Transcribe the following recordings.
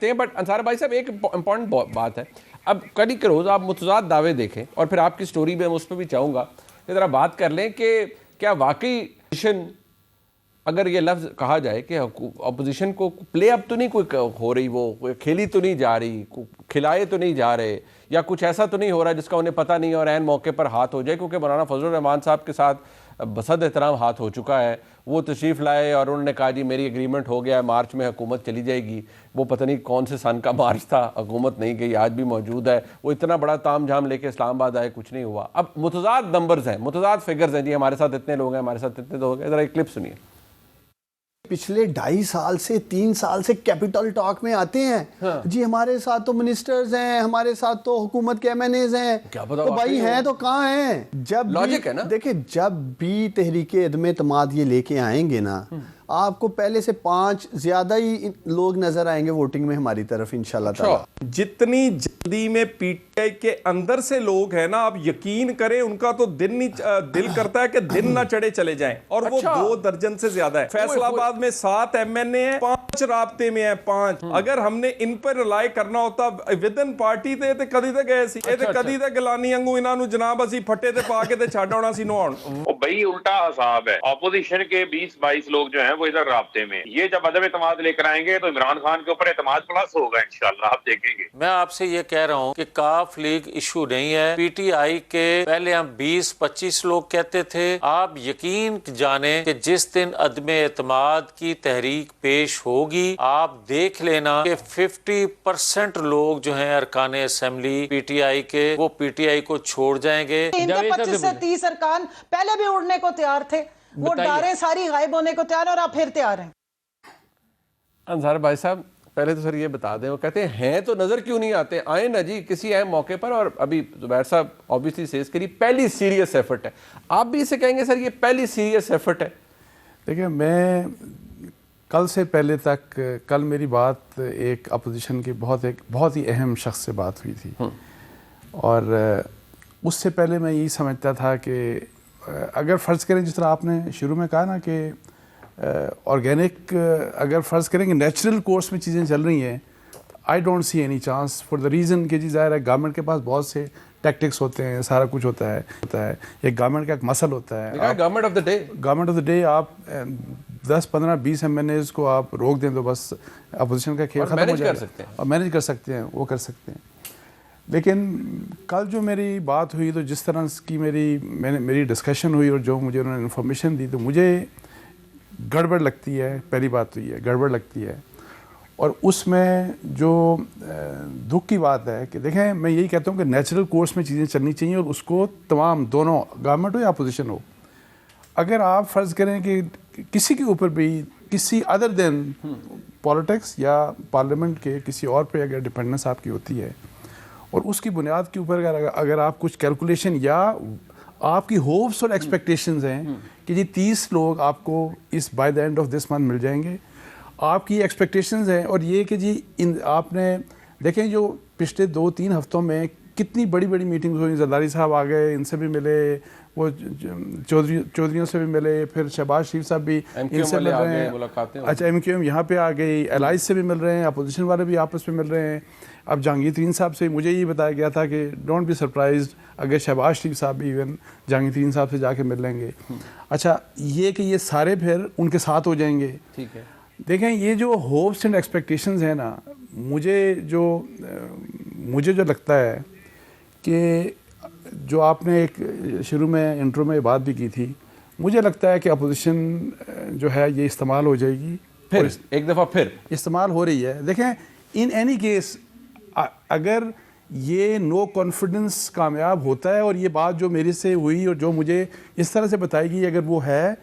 But Ansar भाई साहब एक इंपॉर्टेंट बात है, अब कल के रोज आप मुतजाद दावे देखें और फिर आपकी स्टोरी में उस पर भी चाहूंगा कि जरा बात कर लें कि क्या वाकई अपोजिशन, अगर ये लफ्ज कहा जाए कि अपोजिशन को प्ले अप तो नहीं कोई हो रही, वो खेली तो नहीं जा रही, खिलाए तो नहीं जा रहे, या कुछ ऐसा तो नहीं हो रहा जिसका उन्हें पता नहीं और ऐन मौके पर हाथ हो जाए, क्योंकि मौलाना फजलुर रहमान साहब के साथ बसद एहतराम हाथ हो चुका है, वो तशरीफ़ लाए और उन्होंने कहा जी मेरी एग्रीमेंट हो गया है, मार्च में हुकूमत चली जाएगी। वो पता नहीं कौन से सन का मार्च था, हुकूमत नहीं गई, आज भी मौजूद है। वो इतना बड़ा ताम झाम लेके इस्लामाबाद आए, कुछ नहीं हुआ। अब मुतजाद नंबर्स हैं, मुतजाद फिगर्स हैं जी, हमारे साथ इतने लोग हैं, हमारे साथ इतने लोग हैं। ज़रा एक क्लिप सुनिए। पिछले 2.5 साल से 3 साल से कैपिटल टॉक में आते हैं। हाँ। जी हमारे साथ तो मिनिस्टर्स हैं, हमारे साथ तो हुकूमत के MNAs हैं, क्या पता तो भाई हैं तो कहाँ हैं? जब लॉजिक है ना, देखिए जब भी तहरीके अदम एतमाद ये लेके आएंगे ना, आपको पहले से 5 ज्यादा ही लोग नजर आएंगे वोटिंग में हमारी तरफ इंशाल्लाह ताला। जितनी जल्दी में PTI के अंदर से लोग हैं ना, आप यकीन करें उनका तो दिल करता है कि दिन ना चढ़े चले जाएं, और वो 2 दर्जन से ज्यादा है। फैसलाबाद में 7 MNA हैं, 5 राब्ते में है 5। अगर हमने इन पर रिलाई करना होता विद इन पार्टी ते कदी ते गए सी, कदी ते गलानी अंगू इन्हां नू जनाब असी फट्टे ते पा के ते छड्ड आउणा सी नौण। ओ भाई उल्टा हिसाब है, ऑपोजिशन के 20-22 लोग जो हैं वो इधर राब्ते में। ये जब अदम एतमाद लेकर आएंगे तो इमरान खान के ऊपर एतमाद प्लस होगा इंशाल्लाह, आप देखेंगे। मैं आपसे ये कह रहा हूँ कि काफ लीग इशू नहीं है। PTI के पहले हम 20-25 लोग कहते थे, आप यकीन जाने कि जिस दिन अदम एतमाद की तहरीक पेश होगी, आप देख लेना कि 50% लोग जो हैं अरकान असेंबली PTI के, वो PTI को छोड़ जाएंगे। 25 से 30 अरकान पहले भी उड़ने को तैयार थे, वो डारे सारी गायब होने को तैयार, और आप फिर तैयार हैं। अंसार भाई साहब पहले तो सर ये बता दें, वो कहते हैं तो नजर क्यों नहीं आते, आए ना जी किसी अहम मौके पर। और अभी जुबैर साहब ऑब्वियसली सेज करी पहली सीरियस एफर्ट है, आप भी इसे कहेंगे सर ये पहली सीरियस एफर्ट है? देखिए मैं कल से पहले तक, कल मेरी बात एक अपोजिशन की बहुत ही अहम शख्स से बात हुई थी, और उससे पहले मैं यही समझता था कि अगर फ़र्ज़ करें जिस तरह आपने शुरू में कहा ना कि ऑर्गेनिक, अगर फ़र्ज़ करें कि नेचुरल कोर्स में चीज़ें चल रही हैं, I don't see any chance for the reason कि जी ज़ाहिर है गवर्नमेंट के पास बहुत से टैक्टिक्स होते हैं, सारा कुछ होता है। एक गवर्नमेंट का एक मसल होता है, गवर्नमेंट ऑफ द डे आप 10-15-20 MNAs को आप रोक दें तो बस अपोजिशन का खेल खत्म हो जाएगा, और मैनेज कर सकते हैं, वो कर सकते हैं। लेकिन कल जो मेरी बात हुई, तो जिस तरह की मेरी डिस्कशन हुई और जो मुझे उन्होंने इन्फॉर्मेशन दी, तो मुझे गड़बड़ लगती है। पहली बात तो ये गड़बड़ लगती है, और उसमें जो दुख की बात है कि देखें, मैं यही कहता हूँ कि नेचुरल कोर्स में चीज़ें चलनी चाहिए, और उसको तमाम दोनों गवर्नमेंट हो या अपोजिशन हो, अगर आप फ़र्ज़ करें कि किसी के ऊपर भी किसी अदर देन पॉलिटिक्स या पार्लियामेंट के किसी और पे अगर डिपेंडेंस आपकी होती है, और उसकी बुनियाद के ऊपर अगर आप कुछ कैलकुलेशन या आपकी होप्स और एक्सपेक्टेशंस हैं कि जी 30 लोग आपको इस by the end of this month मिल जाएंगे, आपकी एक्सपेक्टेशंस हैं, और ये कि जी आपने देखें जो पिछले 2-3 हफ्तों में कितनी बड़ी बड़ी मीटिंग्स हुई। जरदारी साहब आ गए, इनसे भी मिले, वो चौधरियों से भी मिले, फिर शहबाज शरीफ साहब भी इनसे मिल रहे हैं। अच्छा, MQM यहाँ पे आ गई, एलाइज से भी मिल रहे हैं, अपोजिशन वाले भी आपस में मिल रहे हैं। अब जहांगीर तरीन साहब से मुझे ये बताया गया था कि डोंट बी सरप्राइज्ड अगर शहबाज शरीफ साहब भी इवन जहांगीर तरीन साहब से जाके मिल लेंगे। अच्छा, ये कि ये सारे फिर उनके साथ हो जाएंगे। ठीक है, देखें ये जो होप्स एंड एक्सपेक्टेशंस हैं ना, मुझे जो लगता है कि जो आपने एक शुरू में इंट्रो में बात भी की थी, मुझे लगता है कि अपोजिशन जो है ये इस्तेमाल हो जाएगी, फिर एक दफ़ा फिर इस्तेमाल हो रही है। देखें इन एनी केस अगर ये नो कॉन्फिडेंस कामयाब होता है, और ये बात जो मेरे से हुई और जो मुझे इस तरह से बताई गई, अगर वो है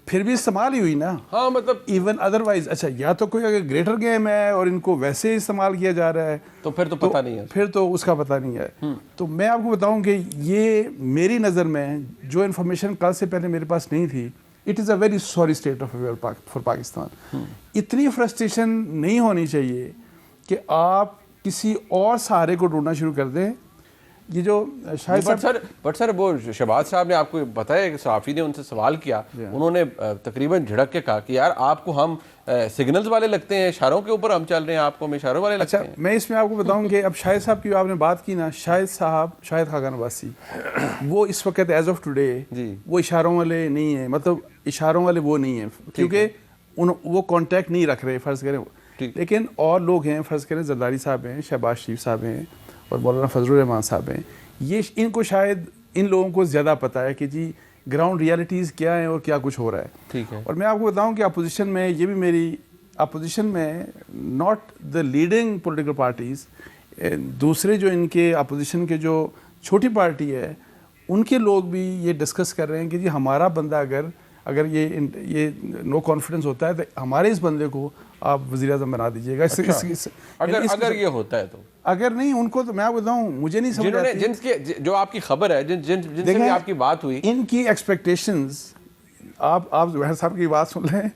फिर भी इस्तेमाल ही हुई ना। हाँ, मतलब इवन अदरवाइज, अच्छा या तो कोई अगर ग्रेटर गेम है और इनको वैसे इस्तेमाल किया जा रहा है, तो फिर तो पता नहीं है, फिर तो उसका पता नहीं है। तो मैं आपको बताऊं कि ये मेरी नज़र में जो इन्फॉर्मेशन कल से पहले मेरे पास नहीं थी, it is a very sorry state of affair for Pakistan. इतनी फ्रस्ट्रेशन नहीं होनी चाहिए कि आप किसी और सहारे को ढूंढना शुरू कर दें ये जो शायद बट सर वो शहबाज साहब ने आपको बताया कि सहाफ़ी ने उनसे सवाल किया, उन्होंने तकरीबन झिड़क के कहा कि यार आपको हम सिग्नल्स वाले लगते हैं, इशारों के ऊपर हम चल रहे हैं, आपको हम इशारों वाले लगते हैं। मैं इसमें आपको बताऊं कि अब शाहिद साहब की आपने बात की ना, शाहिद साहब, शाहिद खाकान अब्बासी, वो इस वक्त एज ऑफ टुडे वो इशारों वाले नहीं है, मतलब इशारों वाले वो नहीं है, क्योंकि वो कांटेक्ट नहीं रख रहे फ़र्ज़ करें। लेकिन और लोग हैं, फ़र्ज़ करें जरदारी साहब हैं, शहबाज शरीफ साहब हैं और मौलाना फजलुर रहमान साहब हैं, ये इनको शायद इन लोगों को ज़्यादा पता है कि जी ग्राउंड रियलिटीज़ क्या हैं और क्या कुछ हो रहा है। ठीक है। और मैं आपको बताऊं कि अपोजिशन में, ये भी मेरी अपोजिशन में, not the leading political parties, दूसरे जो इनके अपोजिशन के जो छोटी पार्टी है उनके लोग भी ये डिस्कस कर रहे हैं कि जी हमारा बंदा अगर ये नो कॉन्फिडेंस होता है तो हमारे इस बंदे को आप वज़ीर-ए-आज़म बना दीजिएगा। अगर ये होता है तो, अगर नहीं उनको तो मैं बताऊं, मुझे नहीं समझ आती जिनके जो आपकी खबर है, जिनसे भी आपकी बात हुई, इनकी एक्सपेक्टेशंस, आप ज़ुहैर साहब की बात सुन लें,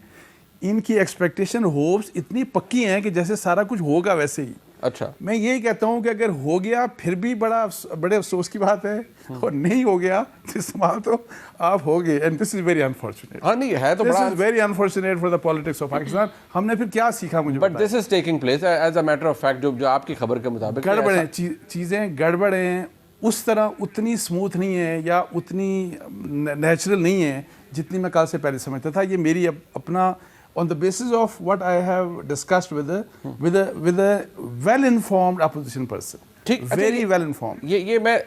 इनकी एक्सपेक्टेशन होप्स इतनी पक्की हैं कि जैसे सारा कुछ होगा वैसे ही। अच्छा, मैं यही कहता हूं कि अगर हो गया फिर भी बड़े अफसोस की बात है, और नहीं हो गया तो इस्तेमाल तो आप हो गए, and this is very unfortunate. हाँ नहीं है तो बड़ा, this is very unfortunate for the politics of Pakistan. हमने फिर क्या सीखा मुझे, but this is taking place as a matter of fact, जो आपकी खबर के मुताबिक गड़बड़ है, चीज़ें गड़बड़ हैं, उस तरह उतनी स्मूथ नहीं है या उतनी नेचुरल नहीं है जितनी मैं कल से पहले समझता था। ये मेरी अपना on the basis of what I have discussed with a well informed opposition person, very well informed। ये मैं